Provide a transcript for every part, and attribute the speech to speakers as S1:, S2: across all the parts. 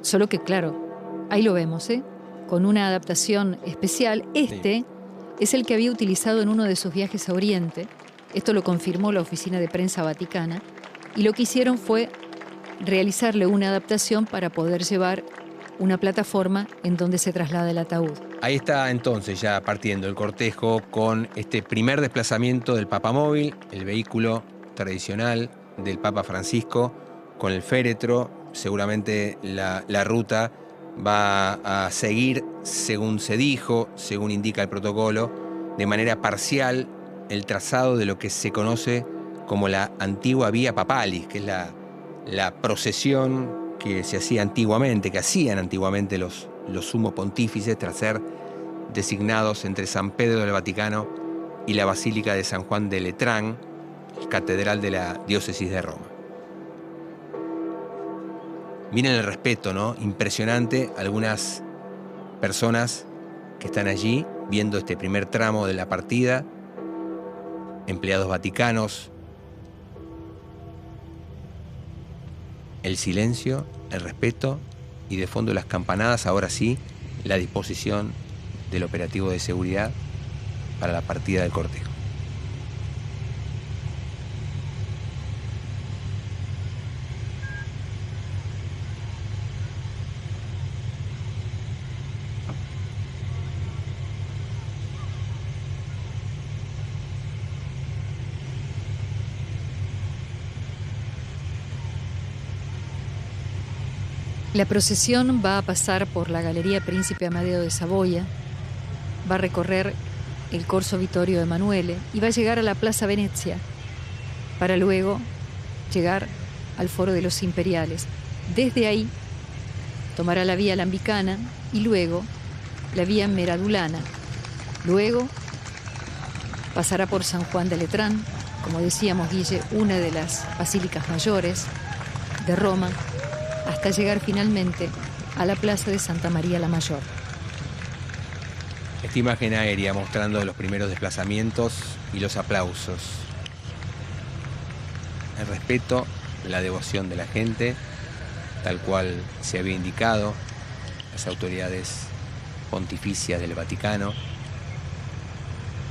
S1: Solo que, claro, ahí lo vemos, con una adaptación especial.
S2: Sí.
S1: Es el que había utilizado en uno de sus viajes a Oriente. Esto lo confirmó la oficina de prensa vaticana. Y lo que hicieron fue realizarle una adaptación para poder llevar una plataforma en donde se traslada el ataúd.
S2: Ahí está entonces ya partiendo el cortejo con este primer desplazamiento del papamóvil, el vehículo tradicional del Papa Francisco, con el féretro. Seguramente la ruta va a seguir, según se dijo, según indica el protocolo, de manera parcial el trazado de lo que se conoce como la antigua Vía Papalis, que es la procesión que se hacía antiguamente, que hacían antiguamente los sumos pontífices tras ser designados entre San Pedro del Vaticano y la Basílica de San Juan de Letrán, catedral de la diócesis de Roma. Miren el respeto, ¿no? Impresionante. Algunas personas que están allí viendo este primer tramo de la partida, empleados vaticanos, el silencio, el respeto y de fondo las campanadas. Ahora sí, la disposición del operativo de seguridad para la partida del cortejo.
S1: La procesión va a pasar por la Galería Príncipe Amadeo de Saboya, va a recorrer el Corso Vittorio Emanuele y va a llegar a la Plaza Venezia para luego llegar al Foro de los Imperiales. Desde ahí tomará la Vía Lambicana y luego la Vía Meradulana. Luego pasará por San Juan de Letrán, como decíamos, Guille, una de las basílicas mayores de Roma, hasta llegar finalmente a la Plaza de Santa María la Mayor.
S2: Esta imagen aérea mostrando los primeros desplazamientos y los aplausos. El respeto, la devoción de la gente, tal cual se había indicado, las autoridades pontificias del Vaticano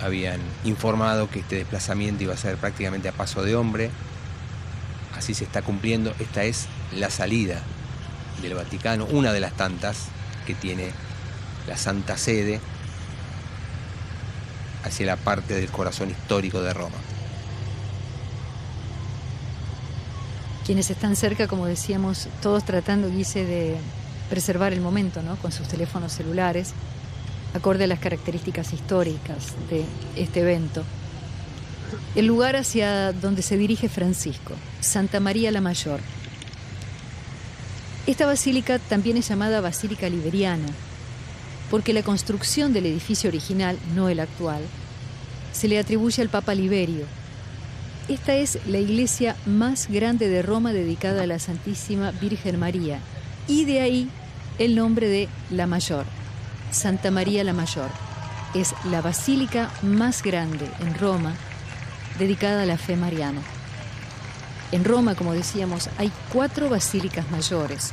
S2: habían informado que este desplazamiento iba a ser prácticamente a paso de hombre. Así se está cumpliendo. Esta es la salida del Vaticano, una de las tantas que tiene la Santa Sede hacia la parte del corazón histórico de Roma.
S1: Quienes están cerca, como decíamos, todos tratando, Guise, de preservar el momento, ¿no? Con sus teléfonos celulares, acorde a las características históricas de este evento. El lugar hacia donde se dirige Francisco, Santa María la Mayor. Esta basílica también es llamada Basílica Liberiana, porque la construcción del edificio original, no el actual, se le atribuye al Papa Liberio. Esta es la iglesia más grande de Roma dedicada a la Santísima Virgen María, y de ahí el nombre de la Mayor, Santa María la Mayor. Es la basílica más grande en Roma dedicada a la fe mariana. En Roma, como decíamos, hay 4 basílicas mayores.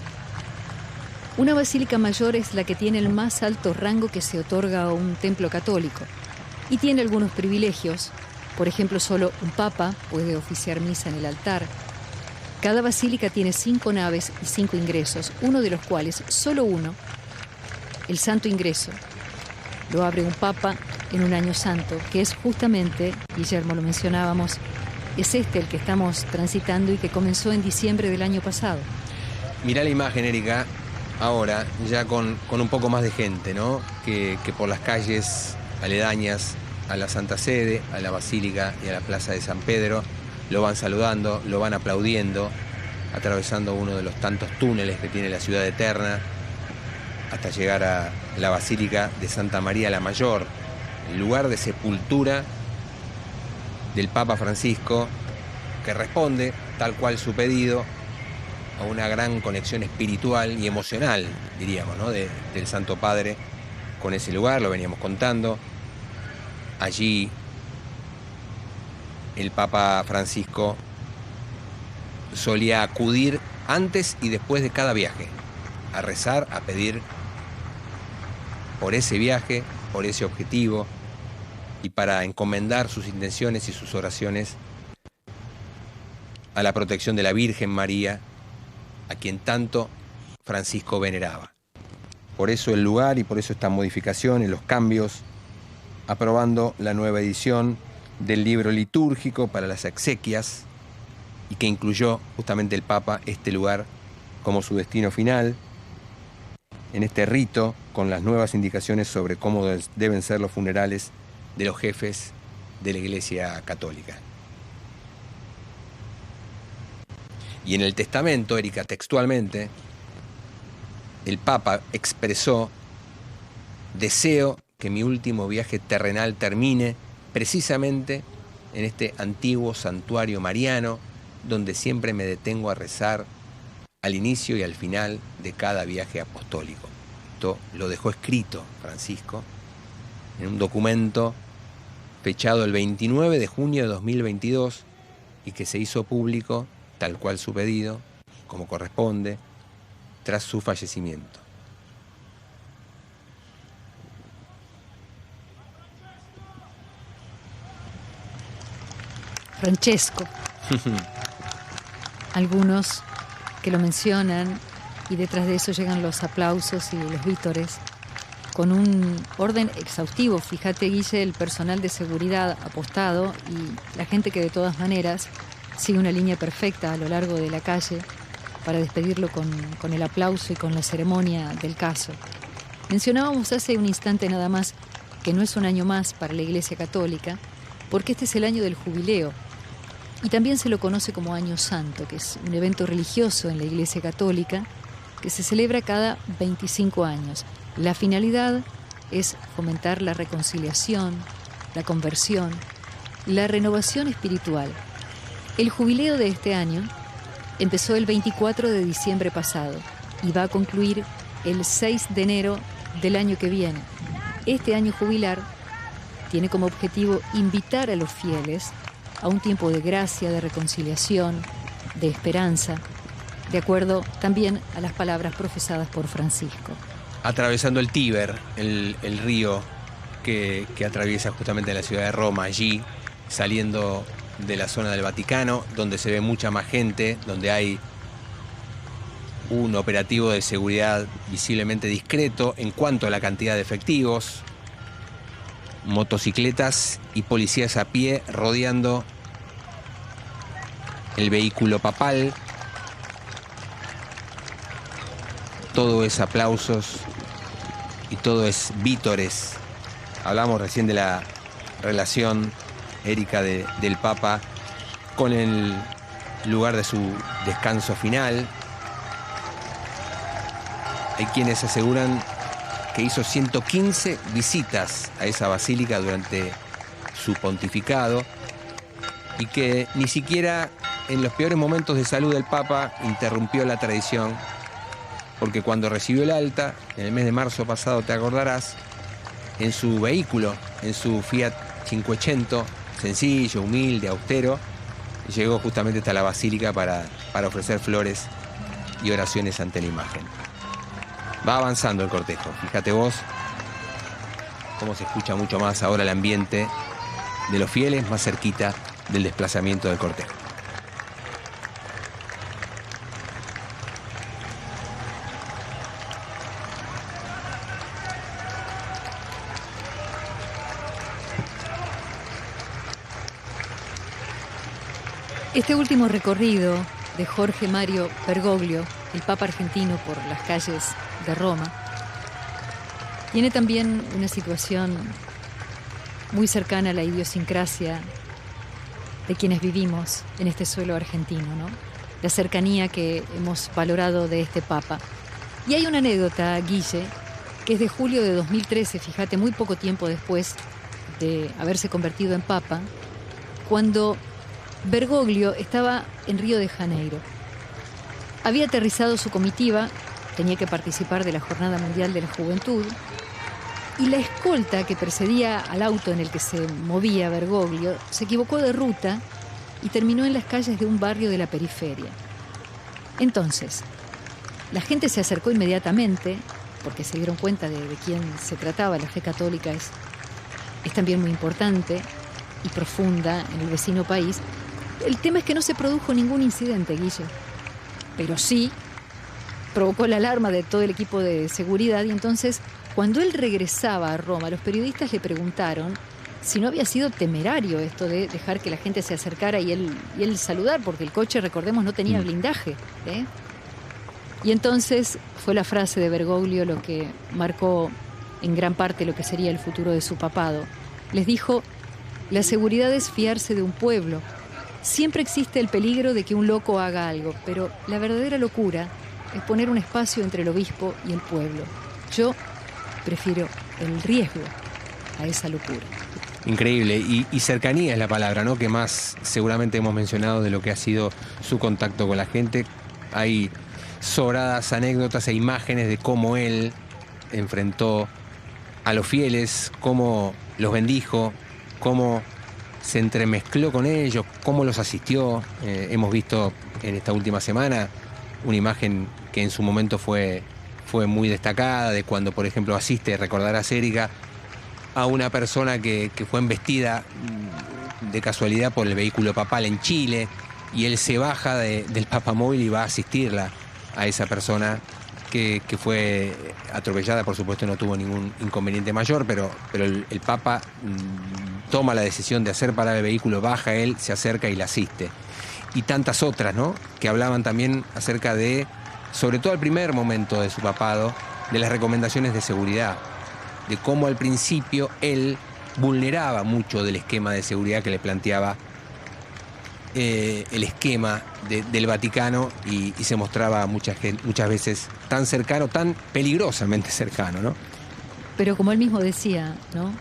S1: Una basílica mayor es la que tiene el más alto rango que se otorga a un templo católico y tiene algunos privilegios. Por ejemplo, solo un papa puede oficiar misa en el altar. Cada basílica tiene 5 naves y 5 ingresos, uno de los cuales, solo uno, el Santo Ingreso, lo abre un papa en un año santo, que es justamente, Guillermo, lo mencionábamos, es este el que estamos transitando y que comenzó en diciembre del año pasado.
S2: Mirá la imagen, Erika, ahora ya con un poco más de gente, ¿no? Que por las calles aledañas a la Santa Sede, a la Basílica y a la Plaza de San Pedro, lo van saludando, lo van aplaudiendo, atravesando uno de los tantos túneles que tiene la ciudad eterna, hasta llegar a la Basílica de Santa María la Mayor, el lugar de sepultura del Papa Francisco, que responde, tal cual su pedido, a una gran conexión espiritual y emocional, diríamos, ¿no? del Santo Padre con ese lugar, lo veníamos contando. Allí el Papa Francisco solía acudir antes y después de cada viaje. a rezar, a pedir por ese viaje, por ese objetivo, y para encomendar sus intenciones y sus oraciones a la protección de la Virgen María, a quien tanto Francisco veneraba. Por eso el lugar y por eso esta modificación y los cambios, aprobando la nueva edición del libro litúrgico para las exequias, y que incluyó justamente el Papa este lugar como su destino final, en este rito, con las nuevas indicaciones sobre cómo deben ser los funerales de los jefes de la Iglesia Católica. Y en el testamento, Erika, textualmente, el Papa expresó: deseo que mi último viaje terrenal termine precisamente en este antiguo santuario mariano, donde siempre me detengo a rezar al inicio y al final de cada viaje apostólico. Esto lo dejó escrito Francisco en un documento fechado el 29 de junio de 2022 y que se hizo público, tal cual su pedido, como corresponde, tras su fallecimiento.
S1: Francesco. Algunos que lo mencionan, y detrás de eso llegan los aplausos y los vítores, con un orden exhaustivo. Fíjate, Guille, el personal de seguridad apostado y la gente que de todas maneras sigue una línea perfecta a lo largo de la calle para despedirlo con el aplauso y con la ceremonia del caso. Mencionábamos hace un instante nada más que no es un año más para la Iglesia Católica, porque este es el año del jubileo. Y también se lo conoce como Año Santo, que es un evento religioso en la Iglesia Católica que se celebra cada 25 años. La finalidad es fomentar la reconciliación, la conversión, la renovación espiritual. El jubileo de este año empezó el 24 de diciembre pasado y va a concluir el 6 de enero del año que viene. Este año jubilar tiene como objetivo invitar a los fieles a un tiempo de gracia, de reconciliación, de esperanza, de acuerdo también a las palabras profesadas por Francisco.
S2: Atravesando el Tíber, el río que atraviesa justamente la ciudad de Roma, allí saliendo de la zona del Vaticano, donde se ve mucha más gente, donde hay un operativo de seguridad visiblemente discreto en cuanto a la cantidad de efectivos, motocicletas y policías a pie rodeando el vehículo papal. Todo es aplausos y todo es vítores. Hablamos recién de la relación, Erika, del Papa con el lugar de su descanso final. Hay quienes aseguran que hizo 115 visitas a esa basílica durante su pontificado y que ni siquiera en los peores momentos de salud del Papa interrumpió la tradición, porque cuando recibió el alta, en el mes de marzo pasado, te acordarás, en su vehículo, en su Fiat 500, sencillo, humilde, austero, llegó justamente hasta la basílica para ofrecer flores y oraciones ante la imagen. Va avanzando el cortejo. Fíjate vos cómo se escucha mucho más ahora el ambiente de los fieles más cerquita del desplazamiento del cortejo.
S1: Este último recorrido de Jorge Mario Bergoglio, el Papa argentino, por las calles de Roma, tiene también una situación muy cercana a la idiosincrasia de quienes vivimos en este suelo argentino, ¿no? La cercanía que hemos valorado de este Papa. Y hay una anécdota, Guille, que es de julio de 2013, fíjate, muy poco tiempo después de haberse convertido en Papa, cuando Bergoglio estaba en Río de Janeiro. Había aterrizado su comitiva, tenía que participar de la Jornada Mundial de la Juventud, y la escolta que precedía al auto en el que se movía Bergoglio se equivocó de ruta y terminó en las calles de un barrio de la periferia. Entonces, La gente se acercó inmediatamente porque se dieron cuenta de quién se trataba. La fe católica es también muy importante y profunda en el vecino país. El tema es que no se produjo ningún incidente, Guille, pero sí provocó la alarma de todo el equipo de seguridad. Y entonces, cuando él regresaba a Roma, los periodistas le preguntaron si no había sido temerario esto de dejar que la gente se acercara y él saludar, porque el coche, recordemos, no tenía blindaje, ¿eh? Y entonces fue la frase de Bergoglio lo que marcó en gran parte lo que sería el futuro de su papado. Les dijo: la seguridad es fiarse de un pueblo. Siempre existe el peligro de que un loco haga algo, pero la verdadera locura es poner un espacio entre el obispo y el pueblo. Yo prefiero el riesgo a esa locura.
S2: Increíble, y cercanía es la palabra, ¿no?, que más seguramente hemos mencionado de lo que ha sido su contacto con la gente. Hay sobradas anécdotas e imágenes de cómo él enfrentó a los fieles, cómo los bendijo, cómo se entremezcló con ellos, cómo los asistió. Hemos visto en esta última semana una imagen que en su momento fue muy destacada, de cuando, por ejemplo, asiste, recordarás, Erika, a una persona que fue embestida de casualidad por el vehículo papal en Chile, y él se baja del papamóvil y va a asistirla a esa persona que fue atropellada. Por supuesto, no tuvo ningún inconveniente mayor, pero el Papa toma la decisión de hacer parar el vehículo, baja él, se acerca y la asiste. Y tantas otras, ¿no?, que hablaban también acerca de, sobre todo al primer momento de su papado, de las recomendaciones de seguridad, de cómo al principio él vulneraba mucho del esquema de seguridad que le planteaba el esquema del Vaticano, y se mostraba muchas veces tan cercano, tan peligrosamente cercano, ¿no?
S1: Pero como él mismo decía, ¿no?,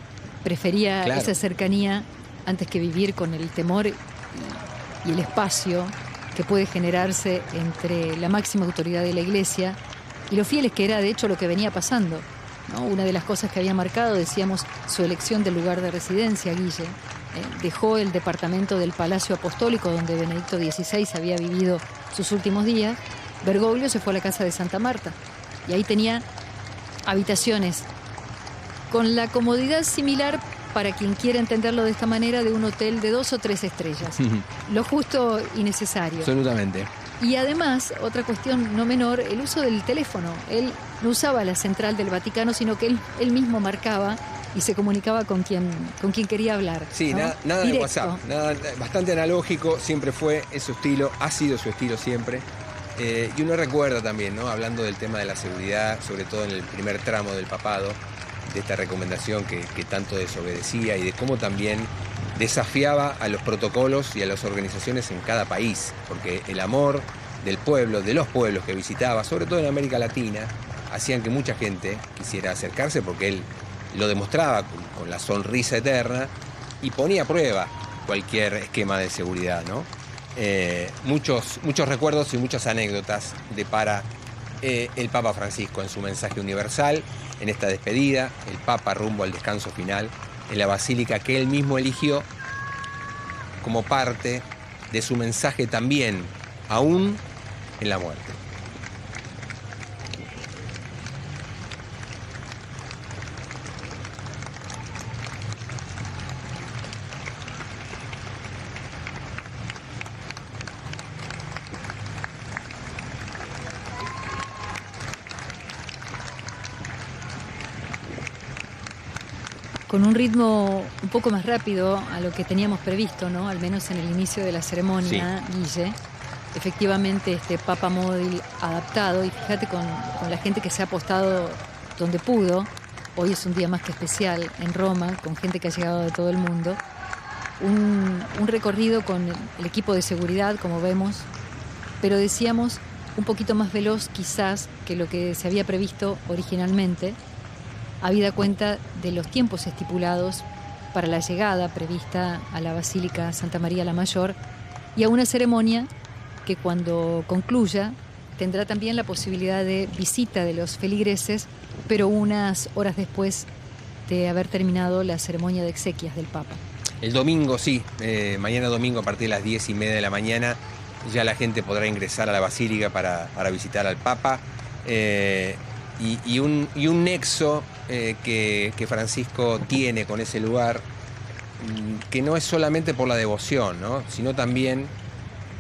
S1: prefería
S2: Claro.
S1: esa cercanía antes que vivir con el temor y el espacio que puede generarse entre la máxima autoridad de la Iglesia y los fieles, que era de hecho lo que venía pasando, ¿no? Una de las cosas que había marcado, decíamos, su elección del lugar de residencia, Guille. Dejó el departamento del Palacio Apostólico, donde Benedicto XVI había vivido sus últimos días. Bergoglio se fue a la casa de Santa Marta y ahí tenía habitaciones con la comodidad similar, para quien quiera entenderlo de esta manera, de un hotel de 2 o 3 estrellas. Lo justo y necesario.
S2: Absolutamente.
S1: Y además, otra cuestión no menor, el uso del teléfono. Él no usaba la central del Vaticano, sino que él mismo marcaba y se comunicaba con quien quería hablar.
S2: Sí,
S1: ¿no?
S2: nada de
S1: Directo.
S2: WhatsApp, bastante analógico, siempre fue, es su estilo, ha sido su estilo siempre. Y uno recuerda también, ¿no?, hablando del tema de la seguridad, sobre todo en el primer tramo del papado, de esta recomendación que tanto desobedecía, y de cómo también desafiaba a los protocolos y a las organizaciones en cada país, porque el amor del pueblo, de los pueblos que visitaba, sobre todo en América Latina, hacían que mucha gente quisiera acercarse, porque él lo demostraba con la sonrisa eterna y ponía a prueba cualquier esquema de seguridad, ¿no? Muchos recuerdos y muchas anécdotas depara el Papa Francisco en su mensaje universal, en esta despedida, el Papa rumbo al descanso final en la basílica que él mismo eligió como parte de su mensaje también, aún en la muerte.
S1: Con un ritmo un poco más rápido a lo que teníamos previsto, ¿no?, al menos en el inicio de la ceremonia, sí. Guille, efectivamente este Papa Móvil adaptado, y fíjate con la gente que se ha apostado donde pudo. Hoy es un día más que especial en Roma, con gente que ha llegado de todo el mundo. Un recorrido con el equipo de seguridad, como vemos, pero decíamos un poquito más veloz quizás que lo que se había previsto originalmente, habida cuenta de los tiempos estipulados para la llegada prevista a la Basílica Santa María la Mayor, y a una ceremonia que, cuando concluya, tendrá también la posibilidad de visita de los feligreses, pero unas horas después de haber terminado la ceremonia de exequias del Papa.
S2: El domingo, sí, mañana domingo a partir de las 10:30 de la mañana ya la gente podrá ingresar a la Basílica para visitar al Papa. y un nexo que Francisco tiene con ese lugar, que no es solamente por la devoción, ¿no?, sino también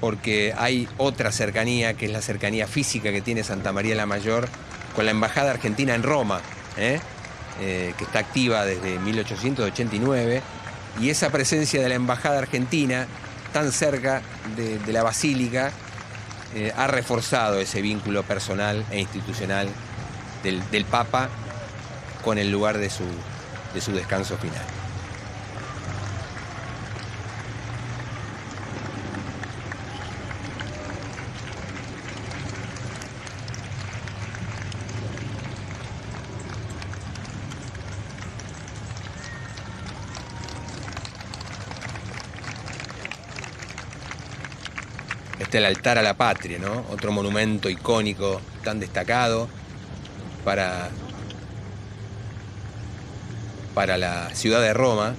S2: porque hay otra cercanía, que es la cercanía física que tiene Santa María la Mayor con la Embajada Argentina en Roma, que está activa desde 1889, y esa presencia de la Embajada Argentina tan cerca de la Basílica ha reforzado ese vínculo personal e institucional del Papa con el lugar de su descanso final. Está el altar a la patria, ¿no?, otro monumento icónico tan destacado para la ciudad de Roma,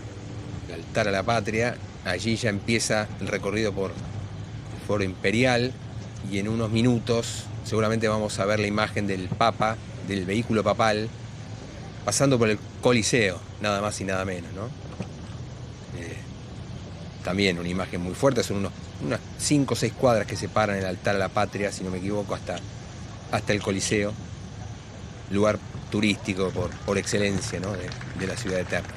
S2: el altar a la patria. Allí ya empieza el recorrido por el Foro Imperial y en unos minutos seguramente vamos a ver la imagen del Papa, del vehículo papal, pasando por el Coliseo, nada más y nada menos, ¿no? También una imagen muy fuerte, son unas 5 o 6 cuadras que separan el altar a la patria, si no me equivoco, hasta el Coliseo, lugar turístico por excelencia, ¿no?, de la ciudad eterna.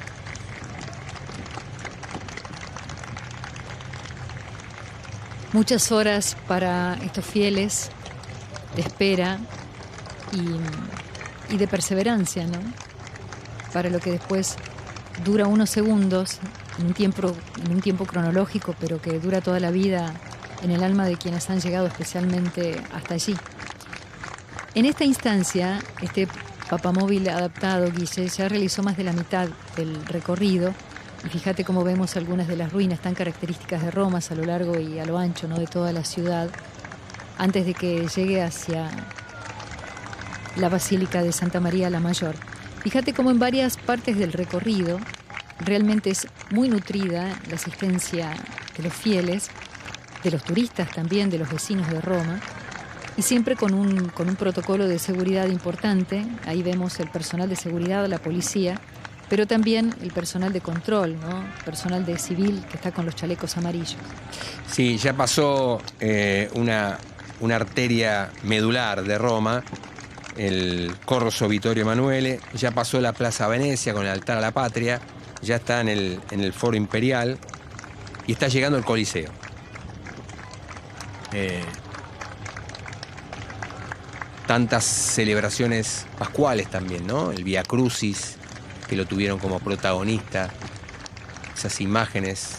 S1: Muchas horas para estos fieles de espera y de perseverancia, ¿no?, para lo que después dura unos segundos en un tiempo cronológico, pero que dura toda la vida en el alma de quienes han llegado especialmente hasta allí. En esta instancia, este papamóvil adaptado, Guille, ya realizó más de la mitad del recorrido, y fíjate cómo vemos algunas de las ruinas tan características de Roma a lo largo y a lo ancho, ¿no?, de toda la ciudad, antes de que llegue hacia la Basílica de Santa María la Mayor. Fíjate cómo en varias partes del recorrido realmente es muy nutrida la asistencia de los fieles, de los turistas también, de los vecinos de Roma, y siempre con un protocolo de seguridad importante. Ahí vemos el personal de seguridad, la policía, pero también el personal de control, ¿no?, personal de civil que está con los chalecos amarillos.
S2: Sí, ya pasó una arteria medular de Roma, el Corso Vittorio Emanuele, ya pasó la Plaza Venecia con el altar a la patria, ya está en el Foro Imperial y está llegando el Coliseo. Tantas celebraciones pascuales también, ¿no? El Vía Crucis, que lo tuvieron como protagonista, esas imágenes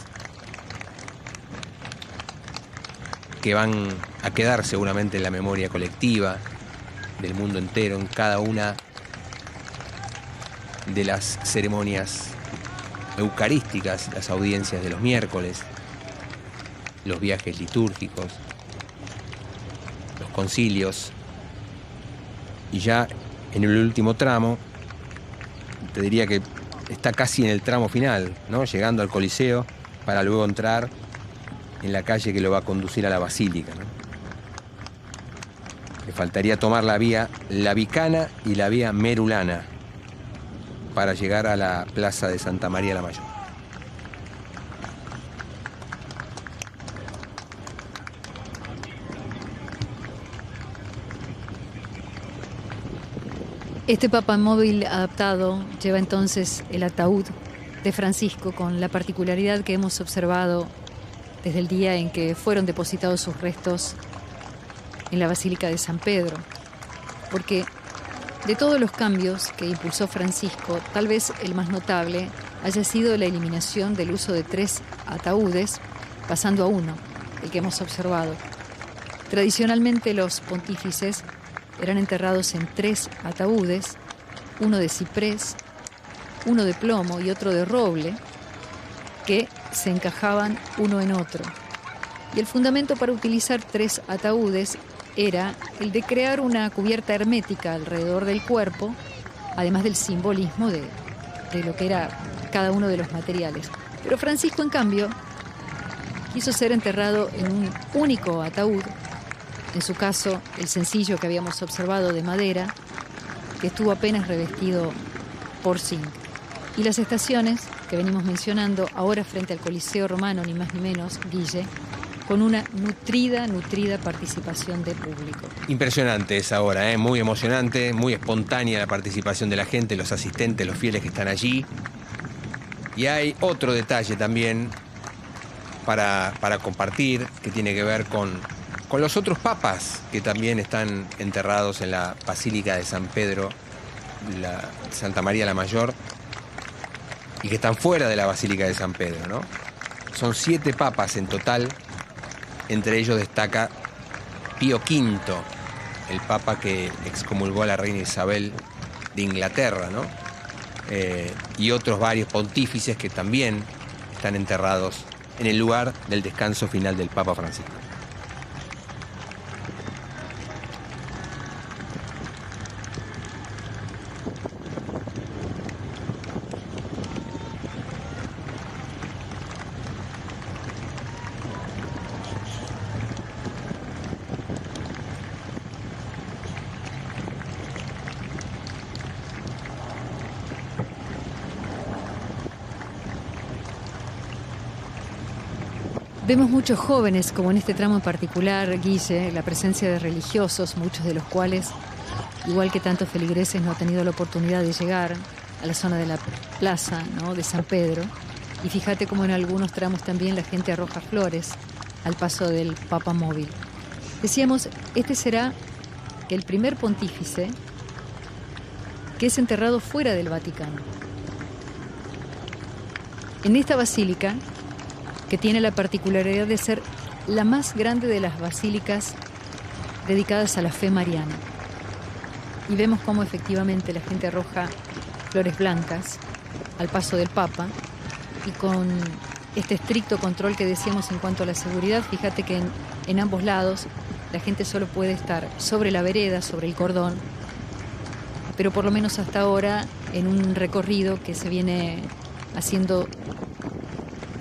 S2: que van a quedar seguramente en la memoria colectiva del mundo entero, en cada una de las ceremonias eucarísticas, las audiencias de los miércoles, los viajes litúrgicos, los concilios, y ya en el último tramo, te diría que está casi en el tramo final, ¿no?, llegando al Coliseo para luego entrar en la calle que lo va a conducir a la Basílica, ¿no? Le faltaría tomar la vía Labicana y la vía Merulana para llegar a la plaza de Santa María la Mayor.
S1: Este papamóvil adaptado lleva entonces el ataúd de Francisco, con la particularidad que hemos observado desde el día en que fueron depositados sus restos en la Basílica de San Pedro, porque de todos los cambios que impulsó Francisco, tal vez el más notable haya sido la eliminación del uso de 3 ataúdes, pasando a 1, el que hemos observado. Tradicionalmente los pontífices eran enterrados en 3 ataúdes, uno de ciprés, uno de plomo y otro de roble, que se encajaban uno en otro. Y el fundamento para utilizar 3 ataúdes era el de crear una cubierta hermética alrededor del cuerpo, además del simbolismo de lo que era cada uno de los materiales. Pero Francisco, en cambio, quiso ser enterrado en un único ataúd, En su caso, el sencillo que habíamos observado de madera, que estuvo apenas revestido por zinc. Y las estaciones que venimos mencionando, ahora frente al Coliseo Romano, ni más ni menos, Guille, con una nutrida participación de público.
S2: Impresionante esa hora, muy emocionante, muy espontánea la participación de la gente, los asistentes, los fieles que están allí. Y hay otro detalle también para compartir, que tiene que ver con los otros papas que también están enterrados en la Basílica de San Pedro, la Santa María la Mayor, y que están fuera de la Basílica de San Pedro, ¿no? Son 7 papas en total. Entre ellos destaca Pío V, el papa que excomulgó a la reina Isabel de Inglaterra, ¿no? Y otros varios pontífices que también están enterrados en el lugar del descanso final del Papa Francisco.
S1: Vemos muchos jóvenes, como en este tramo en particular, Guille, la presencia de religiosos, muchos de los cuales, igual que tantos feligreses, no han tenido la oportunidad de llegar a la zona de la plaza, ¿no?, de San Pedro. Y fíjate cómo en algunos tramos también la gente arroja flores al paso del Papa móvil. Decíamos, este será el primer pontífice que es enterrado fuera del Vaticano. En esta basílica, que tiene la particularidad de ser la más grande de las basílicas dedicadas a la fe mariana. Y vemos cómo efectivamente la gente arroja flores blancas al paso del Papa, y con este estricto control que decíamos en cuanto a la seguridad, fíjate que en ambos lados la gente solo puede estar sobre la vereda, sobre el cordón, pero por lo menos hasta ahora en un recorrido que se viene haciendo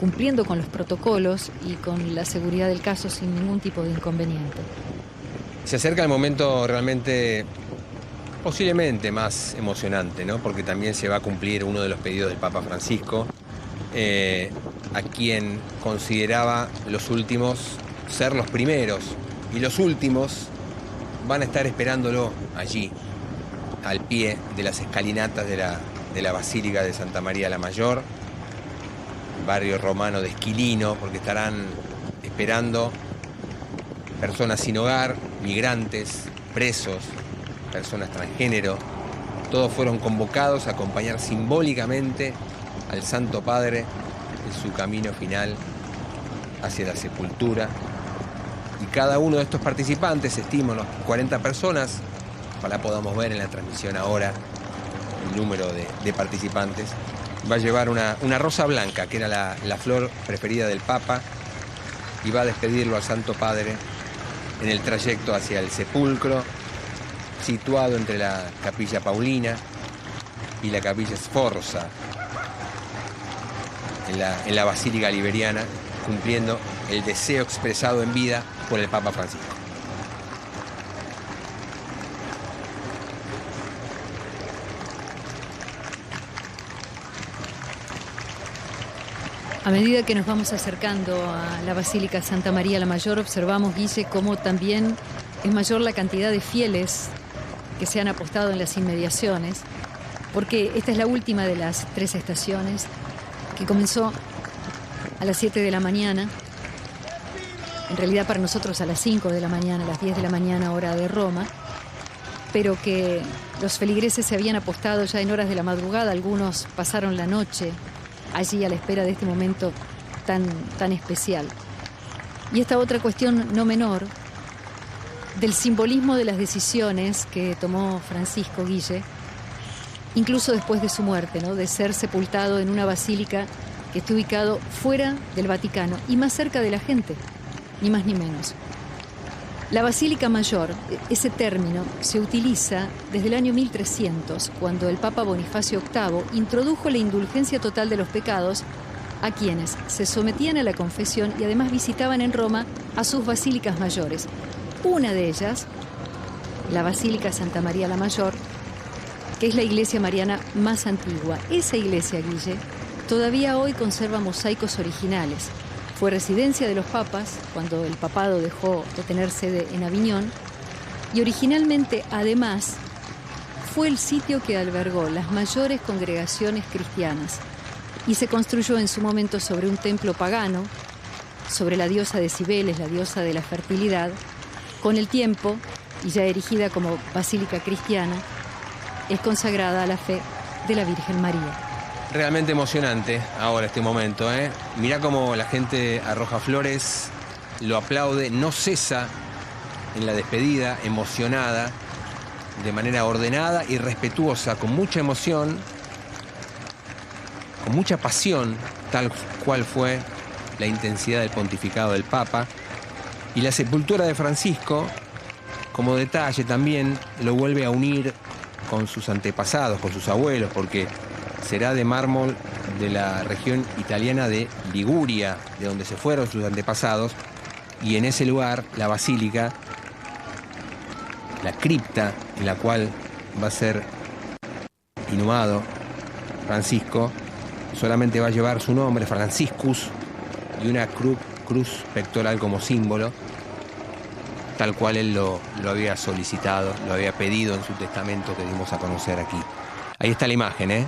S1: cumpliendo con los protocolos y con la seguridad del caso sin ningún tipo de inconveniente.
S2: Se acerca el momento realmente, posiblemente más emocionante, ¿no? Porque también se va a cumplir uno de los pedidos del Papa Francisco, a quien consideraba los últimos ser los primeros, y los últimos van a estar esperándolo allí, al pie de las escalinatas de la Basílica de Santa María la Mayor, barrio romano de Esquilino, porque estarán esperando personas sin hogar, migrantes, presos, personas transgénero. Todos fueron convocados a acompañar simbólicamente al Santo Padre en su camino final hacia la sepultura. Y cada uno de estos participantes, estimo unas 40 personas, ojalá podamos ver en la transmisión ahora el número de participantes, va a llevar una rosa blanca, que era la flor preferida del Papa, y va a despedirlo al Santo Padre en el trayecto hacia el sepulcro, situado entre la Capilla Paulina y la Capilla Sforza, en la Basílica Liberiana, cumpliendo el deseo expresado en vida por el Papa Francisco.
S1: A medida que nos vamos acercando a la Basílica Santa María la Mayor, observamos, Guille, cómo también es mayor la cantidad de fieles que se han apostado en las inmediaciones, porque esta es la última de las 3 estaciones, que comenzó a las 7 de la mañana, en realidad para nosotros a las 5 de la mañana, a las 10 de la mañana, hora de Roma, pero que los feligreses se habían apostado ya en horas de la madrugada, algunos pasaron la noche allí a la espera de este momento tan especial. Y esta otra cuestión no menor, del simbolismo de las decisiones que tomó Francisco, Guille, incluso después de su muerte, ¿no?, de ser sepultado en una basílica que esté ubicado fuera del Vaticano y más cerca de la gente, ni más ni menos. La Basílica Mayor, ese término, se utiliza desde el año 1300, cuando el Papa Bonifacio VIII introdujo la indulgencia total de los pecados a quienes se sometían a la confesión y además visitaban en Roma a sus basílicas mayores. Una de ellas, la Basílica Santa María la Mayor, que es la iglesia mariana más antigua. Esa iglesia, Guille, todavía hoy conserva mosaicos originales. Fue residencia de los papas cuando el papado dejó de tener sede en Aviñón, y originalmente, además, fue el sitio que albergó las mayores congregaciones cristianas y se construyó en su momento sobre un templo pagano, sobre la diosa de Cibeles, la diosa de la fertilidad. Con el tiempo, y ya erigida como basílica cristiana, es consagrada a la fe de la Virgen María.
S2: Realmente emocionante ahora este momento, ¿eh? Mirá cómo la gente arroja flores, lo aplaude, no cesa en la despedida, emocionada, de manera ordenada y respetuosa, con mucha emoción, con mucha pasión, tal cual fue la intensidad del pontificado del Papa. Y la sepultura de Francisco, como detalle también, lo vuelve a unir con sus antepasados, con sus abuelos, porque será de mármol de la región italiana de Liguria, de donde se fueron sus antepasados, y en ese lugar la basílica, la cripta en la cual va a ser inhumado Francisco, solamente va a llevar su nombre, Franciscus, y una cruz pectoral como símbolo, tal cual él lo había solicitado, lo había pedido en su testamento que dimos a conocer aquí. Ahí está la imagen,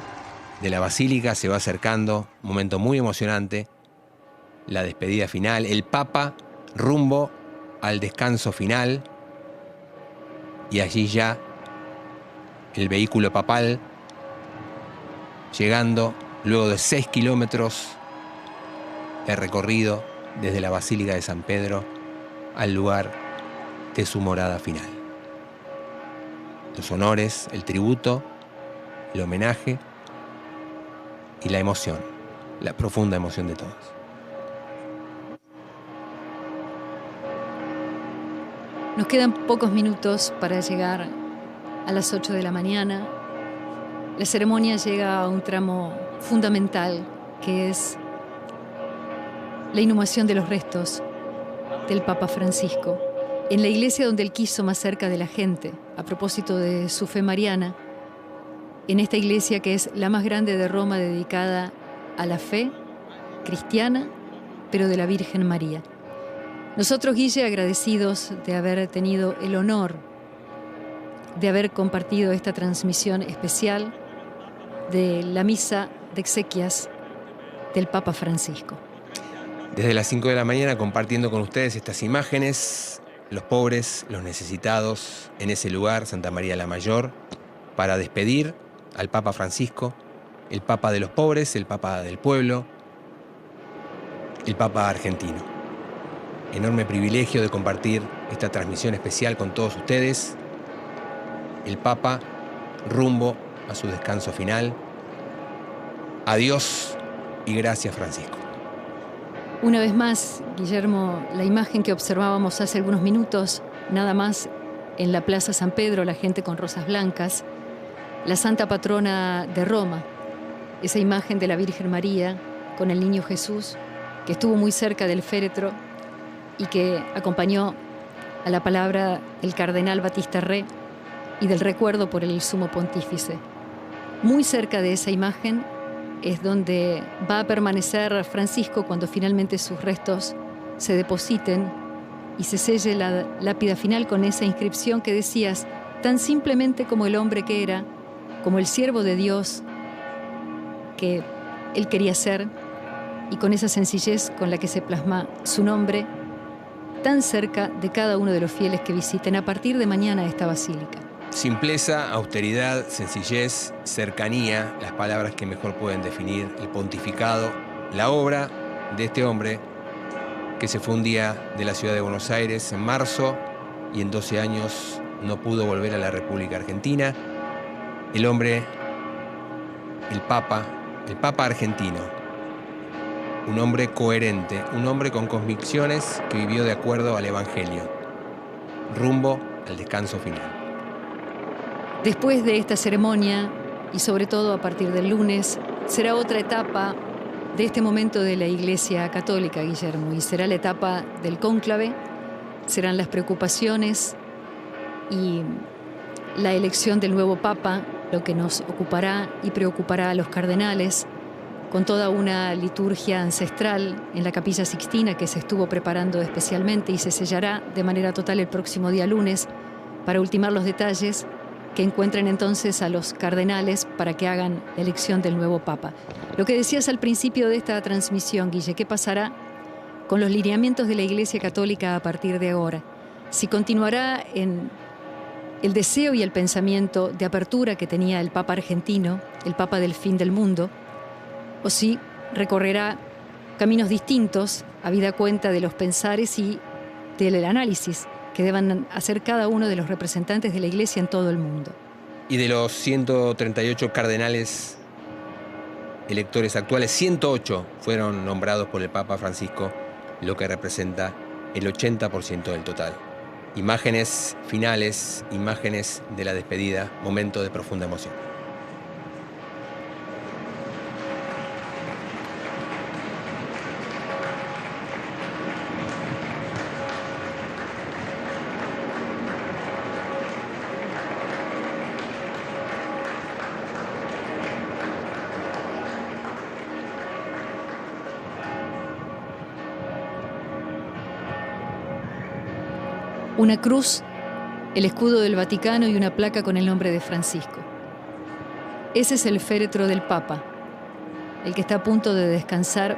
S2: de la basílica, se va acercando, un momento muy emocionante, la despedida final, el Papa rumbo al descanso final, y allí ya el vehículo papal llegando luego de 6 kilómetros de recorrido desde la Basílica de San Pedro al lugar de su morada final. Los honores, el tributo, el homenaje y la emoción, la profunda emoción de todos.
S1: Nos quedan pocos minutos para llegar a las 8 de la mañana. La ceremonia llega a un tramo fundamental, que es la inhumación de los restos del Papa Francisco en la iglesia donde él quiso, más cerca de la gente, a propósito de su fe mariana, en esta iglesia que es la más grande de Roma, dedicada a la fe cristiana, pero de la Virgen María. Nosotros, Guille, agradecidos de haber tenido el honor de haber compartido esta transmisión especial de la misa de exequias del Papa Francisco.
S2: Desde las 5 de la mañana compartiendo con ustedes estas imágenes, los pobres, los necesitados, en ese lugar, Santa María la Mayor, para despedir al Papa Francisco, el Papa de los pobres, el Papa del pueblo, el Papa argentino. Enorme privilegio de compartir esta transmisión especial con todos ustedes. El Papa rumbo a su descanso final. Adiós y gracias, Francisco.
S1: Una vez más, Guillermo, la imagen que observábamos hace algunos minutos, nada más en la Plaza San Pedro, la gente con rosas blancas, la santa patrona de Roma, esa imagen de la Virgen María con el niño Jesús, que estuvo muy cerca del féretro y que acompañó a la palabra del cardenal Batista Re y del recuerdo por el sumo pontífice. Muy cerca de esa imagen es donde va a permanecer Francisco cuando finalmente sus restos se depositen y se selle la lápida final con esa inscripción que decías, tan simplemente como el hombre que era, como el siervo de Dios que él quería ser, y con esa sencillez con la que se plasma su nombre, tan cerca de cada uno de los fieles que visiten a partir de mañana esta basílica.
S2: Simpleza, austeridad, sencillez, cercanía, las palabras que mejor pueden definir el pontificado, la obra de este hombre que se fue un día de la ciudad de Buenos Aires en marzo y en 12 años no pudo volver a la República Argentina. El hombre, el Papa argentino. Un hombre coherente, un hombre con convicciones que vivió de acuerdo al Evangelio, rumbo al descanso final.
S1: Después de esta ceremonia, y sobre todo a partir del lunes, será otra etapa de este momento de la Iglesia Católica, Guillermo, y será la etapa del cónclave, serán las preocupaciones y la elección del nuevo Papa lo que nos ocupará y preocupará a los cardenales, con toda una liturgia ancestral en la Capilla Sixtina que se estuvo preparando especialmente y se sellará de manera total el próximo día lunes para ultimar los detalles, que encuentren entonces a los cardenales para que hagan la elección del nuevo Papa. Lo que decías al principio de esta transmisión, Guille, ¿qué pasará con los lineamientos de la Iglesia Católica a partir de ahora? Si continuará en el deseo y el pensamiento de apertura que tenía el Papa argentino, el Papa del fin del mundo, o si recorrerá caminos distintos, habida cuenta de los pensares y del análisis que deban hacer cada uno de los representantes de la Iglesia en todo el mundo.
S2: Y de los 138 cardenales electores actuales, 108 fueron nombrados por el Papa Francisco, lo que representa el 80% del total. Imágenes finales, imágenes de la despedida, momento de profunda emoción.
S1: Una cruz, el escudo del Vaticano y una placa con el nombre de Francisco. Ese es el féretro del Papa, el que está a punto de descansar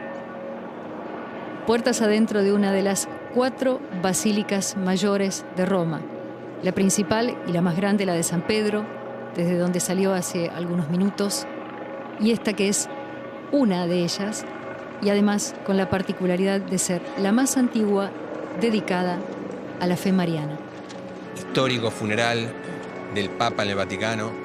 S1: puertas adentro de una de las 4 basílicas mayores de Roma, la principal y la más grande, la de San Pedro, desde donde salió hace algunos minutos, y esta que es una de ellas, y además con la particularidad de ser la más antigua dedicada a la fe mariana.
S2: Histórico funeral del Papa en el Vaticano.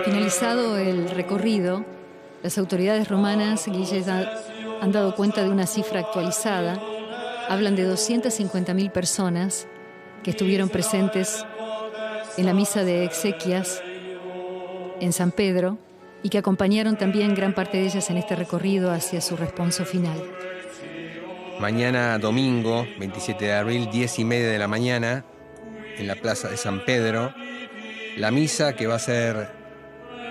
S1: Finalizado el recorrido, las autoridades romanas, Guille, han dado cuenta de una cifra actualizada. Hablan de 250.000 personas que estuvieron presentes en la misa de exequias en San Pedro y que acompañaron también gran parte de ellas en este recorrido hacia su responso final.
S2: Mañana domingo, 27 de abril, 10:30 de la mañana, en la plaza de San Pedro, la misa que va a ser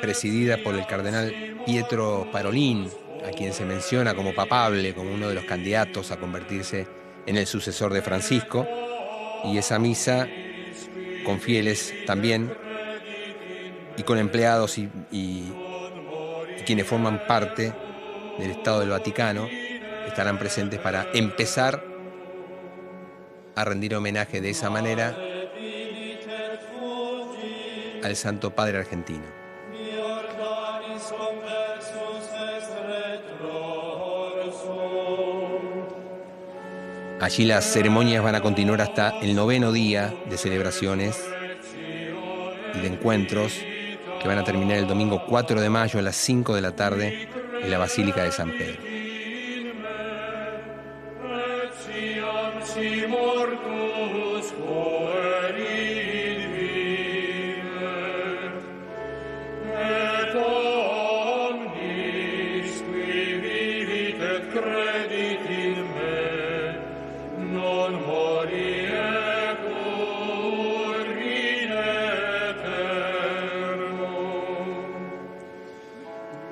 S2: presidida por el cardenal Pietro Parolin, a quien se menciona como papable, como uno de los candidatos a convertirse en el sucesor de Francisco, y esa misa con fieles también, y con empleados y quienes forman parte del Estado del Vaticano, estarán presentes para empezar a rendir homenaje de esa manera al Santo Padre argentino. Allí las ceremonias van a continuar hasta el 9º día de celebraciones y de encuentros que van a terminar el domingo 4 de mayo a las 5 de la tarde en la Basílica de San Pedro.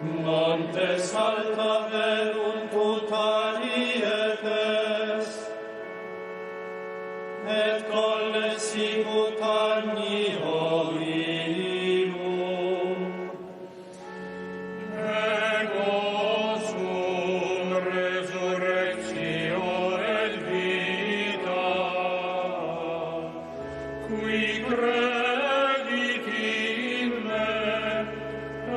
S3: Montes alta verunt alietes, et colles sicut agnio illum. Ego sum resurrectio et vita, qui credit in me,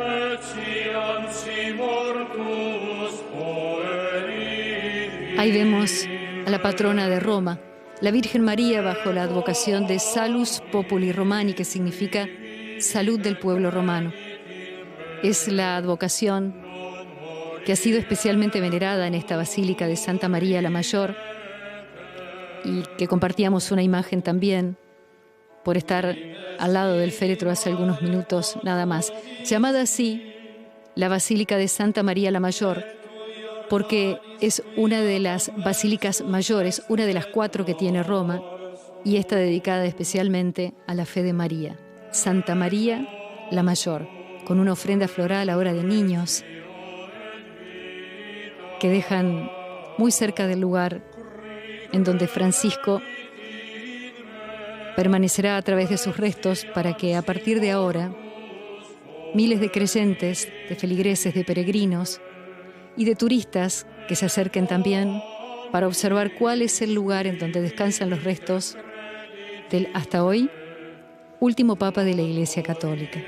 S3: et sian si mortus poerit.
S1: Ahí vemos a la patrona de Roma, la Virgen María, bajo la advocación de Salus Populi Romani, que significa salud del pueblo romano. Es la advocación que ha sido especialmente venerada en esta Basílica de Santa María la Mayor y que compartíamos una imagen también por estar al lado del féretro hace algunos minutos nada más. Llamada así la Basílica de Santa María la Mayor, porque es una de las basílicas mayores, una de las 4 que tiene Roma, y está dedicada especialmente a la fe de María. Santa María la Mayor, con una ofrenda floral ahora de niños que dejan muy cerca del lugar en donde Francisco permanecerá a través de sus restos para que a partir de ahora miles de creyentes, de feligreses, de peregrinos y de turistas que se acerquen también para observar cuál es el lugar en donde descansan los restos del, hasta hoy, último Papa de la Iglesia Católica.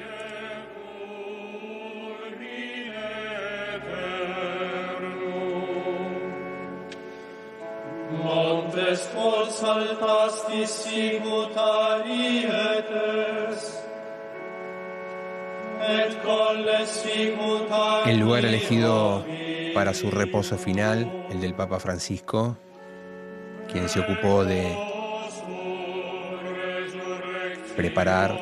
S3: Montes quos altastis sicut alietes, et colles sicut
S2: El lugar
S3: agnio
S2: elegido para su reposo final, el del Papa Francisco, quien se ocupó de preparar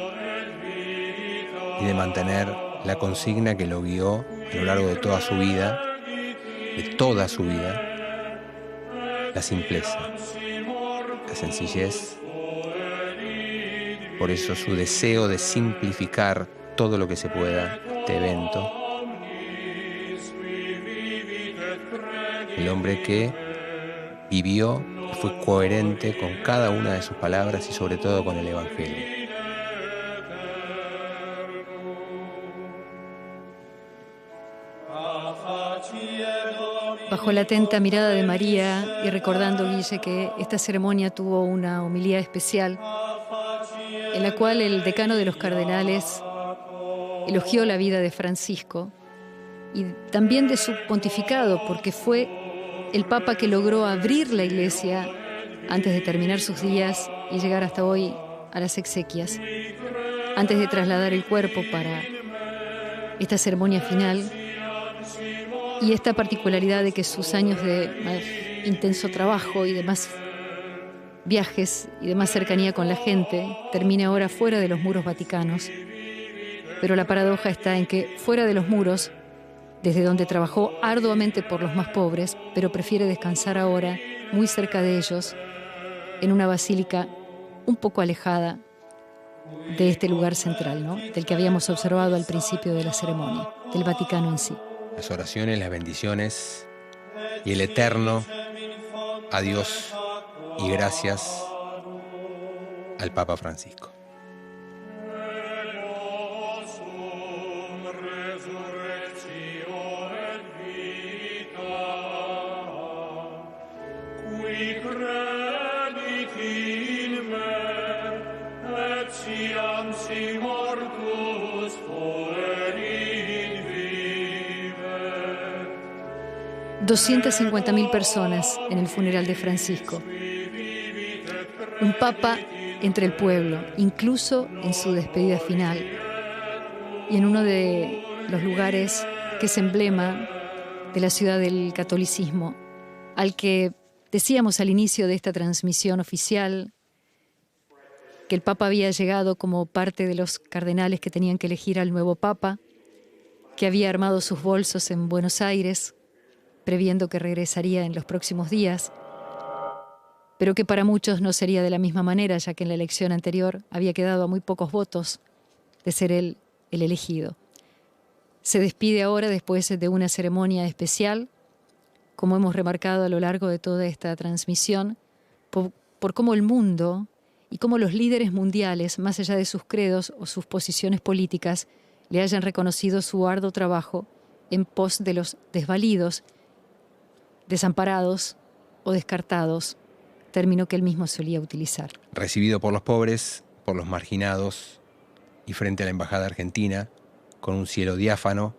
S2: y de mantener la consigna que lo guió a lo largo de toda su vida, la simpleza, la sencillez. Por eso su deseo de simplificar todo lo que se pueda este evento. El hombre que vivió y fue coherente con cada una de sus palabras y sobre todo con el Evangelio.
S1: Bajo la atenta mirada de María y recordando, Guille, que esta ceremonia tuvo una homilía especial en la cual el decano de los cardenales elogió la vida de Francisco y también de su pontificado, porque fue el Papa que logró abrir la Iglesia antes de terminar sus días y llegar hasta hoy a las exequias, antes de trasladar el cuerpo para esta ceremonia final. Y esta particularidad de que sus años de más intenso trabajo y de más viajes y de más cercanía con la gente termine ahora fuera de los muros vaticanos. Pero la paradoja está en que fuera de los muros, desde donde trabajó arduamente por los más pobres, pero prefiere descansar ahora muy cerca de ellos, en una basílica un poco alejada de este lugar central, ¿no?, del que habíamos observado al principio de la ceremonia, del Vaticano en sí.
S2: Las oraciones, las bendiciones y el eterno adiós y gracias al Papa Francisco.
S3: Siam si mortus poerit vivet.
S1: 250.000 personas en el funeral de Francisco. Un papa entre el pueblo, incluso en su despedida final. Y en uno de los lugares que es emblema de la ciudad del catolicismo, al que decíamos al inicio de esta transmisión oficial que el Papa había llegado como parte de los cardenales que tenían que elegir al nuevo Papa, que había armado sus bolsos en Buenos Aires, previendo que regresaría en los próximos días, pero que para muchos no sería de la misma manera, ya que en la elección anterior había quedado a muy pocos votos de ser él el elegido. Se despide ahora después de una ceremonia especial, como hemos remarcado a lo largo de toda esta transmisión, por cómo el mundo y cómo los líderes mundiales, más allá de sus credos o sus posiciones políticas, le hayan reconocido su arduo trabajo en pos de los desvalidos, desamparados o descartados, término que él mismo solía utilizar.
S2: Recibido por los pobres, por los marginados y frente a la Embajada Argentina, con un cielo diáfano,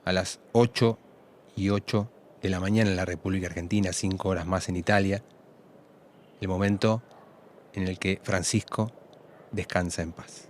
S2: a las 8:08 de la mañana en la República Argentina, 5 horas más en Italia, el momento en el que Francisco descansa en paz.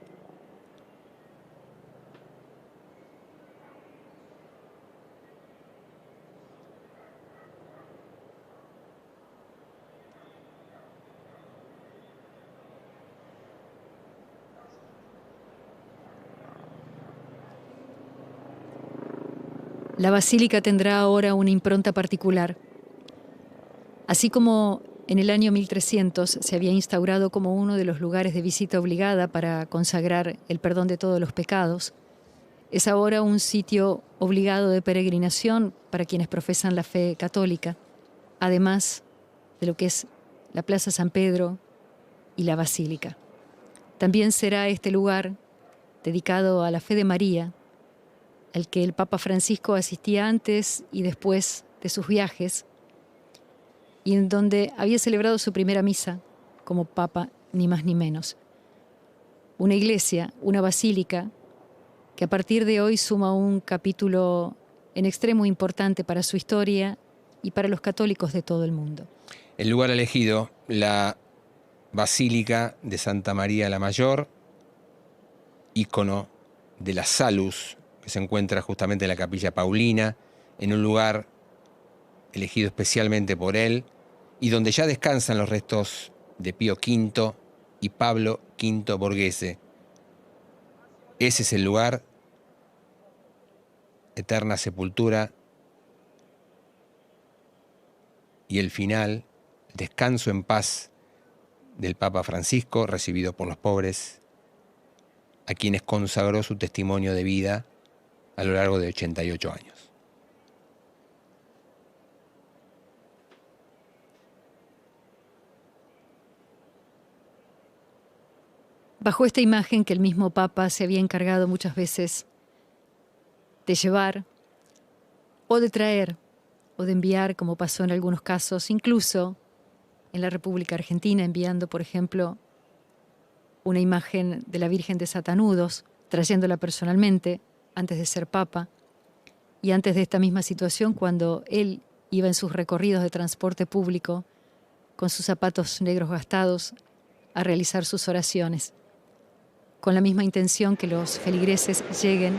S1: La basílica tendrá ahora una impronta particular. Así como en el año 1300 se había instaurado como uno de los lugares de visita obligada para consagrar el perdón de todos los pecados, es ahora un sitio obligado de peregrinación para quienes profesan la fe católica, además de lo que es la Plaza San Pedro y la basílica. También será este lugar dedicado a la fe de María, al que el Papa Francisco asistía antes y después de sus viajes, y en donde había celebrado su primera misa como Papa, ni más ni menos. Una iglesia, una basílica, que a partir de hoy suma un capítulo en extremo importante para su historia y para los católicos de todo el mundo.
S2: El lugar elegido, la Basílica de Santa María la Mayor, ícono de la Salus, que se encuentra justamente en la Capilla Paulina, en un lugar elegido especialmente por él, y donde ya descansan los restos de Pío V y Pablo V Borghese. Ese es el lugar, eterna sepultura, y el final, descanso en paz del Papa Francisco, recibido por los pobres, a quienes consagró su testimonio de vida a lo largo de 88 años.
S1: Bajo esta imagen que el mismo Papa se había encargado muchas veces de llevar o de traer o de enviar, como pasó en algunos casos, incluso en la República Argentina, enviando, por ejemplo, una imagen de la Virgen de Satanudos, trayéndola personalmente antes de ser Papa, y antes de esta misma situación, cuando él iba en sus recorridos de transporte público con sus zapatos negros gastados a realizar sus oraciones, con la misma intención que los feligreses lleguen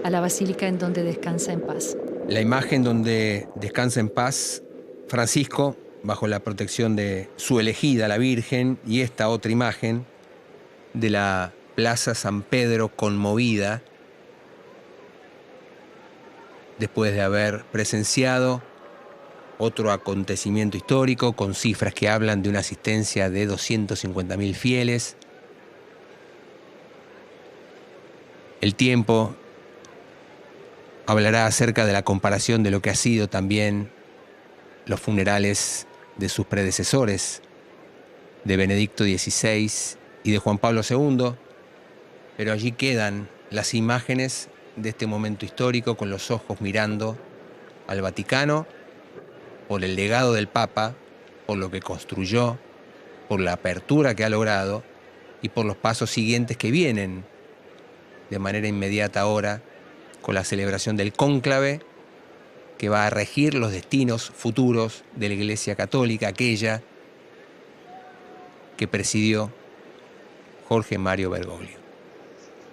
S1: a la basílica en donde descansa en paz.
S2: La imagen donde descansa en paz Francisco, bajo la protección de su elegida, la Virgen, y esta otra imagen de la Plaza San Pedro conmovida, después de haber presenciado otro acontecimiento histórico con cifras que hablan de una asistencia de 250.000 fieles. El tiempo hablará acerca de la comparación de lo que ha sido también los funerales de sus predecesores, de Benedicto XVI y de Juan Pablo II, pero allí quedan las imágenes de este momento histórico con los ojos mirando al Vaticano, por el legado del Papa, por lo que construyó, por la apertura que ha logrado y por los pasos siguientes que vienen de manera inmediata ahora con la celebración del cónclave que va a regir los destinos futuros de la Iglesia Católica, aquella que presidió Jorge Mario Bergoglio.